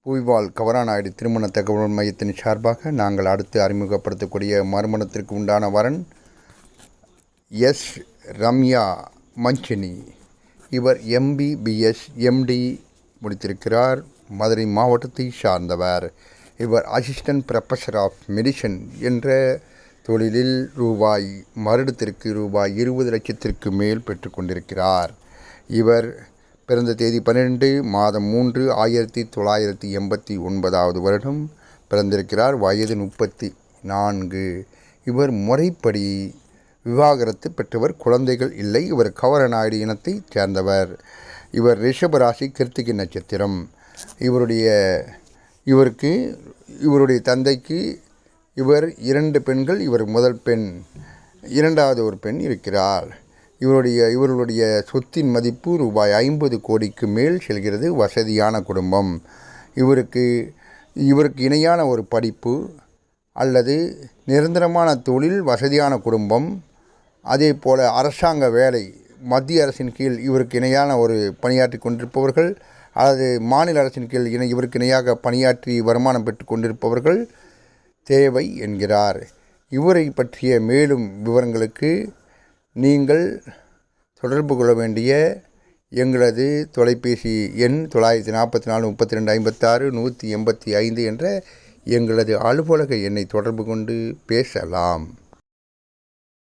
புவிவாழ் கவராநாயுடு திருமண தகவல் மையத்தின் சார்பாக நாங்கள் அடுத்து அறிமுகப்படுத்தக்கூடிய மறுமணத்திற்கு உண்டான வரன் எஸ். ரம்யா மஞ்சினி. இவர் MBBS MD முடித்திருக்கிறார். மதுரை மாவட்டத்தை சார்ந்தவர். இவர் அசிஸ்டன்ட் ப்ரொஃபஸர் ஆஃப் மெடிசன் என்ற தொழிலில் வருடத்திற்கு ரூபாய் 20 லட்சத்திற்கு மேல் பெற்றுக்கொண்டிருக்கிறார். இவர் பிறந்த தேதி 12 மாதம் 3 1989 வருடம் பிறந்திருக்கிறார். வயது 34. இவர் முறைப்படி விவாகரத்து பெற்றவர். குழந்தைகள் இல்லை. இவர் கவரநாயுடு இனத்தை சேர்ந்தவர். இவர் ரிஷபராசி கிருத்திகை நட்சத்திரம். இவருடைய தந்தைக்கு இவர் 2 பெண்கள். இவர் முதல் பெண். இரண்டாவது ஒரு பெண் இருக்கிறார். இவர்களுடைய சொத்தின் மதிப்பு ரூபாய் 50 கோடிக்கு மேல் செல்கிறது. வசதியான குடும்பம். இவருக்கு இணையான ஒரு படிப்பு அல்லது நிரந்தரமான தொழில், வசதியான குடும்பம், அதே போல் அரசாங்க வேலை, மத்திய அரசின் கீழ் இவருக்கு இணையான ஒரு பணியாற்றி கொண்டிருப்பவர்கள் அல்லது மாநில அரசின் கீழ் இவருக்கு இணையாக பணியாற்றி வருமானம் பெற்று கொண்டிருப்பவர்கள் தேவை என்கிறார். இவரை பற்றிய மேலும் விவரங்களுக்கு நீங்கள் தொடர்பு கொள்ள வேண்டிய எங்களது தொலைபேசி எண் 944 32 56 185 என்ற எங்களது அலுவலக எண்ணை தொடர்பு கொண்டு பேசலாம்.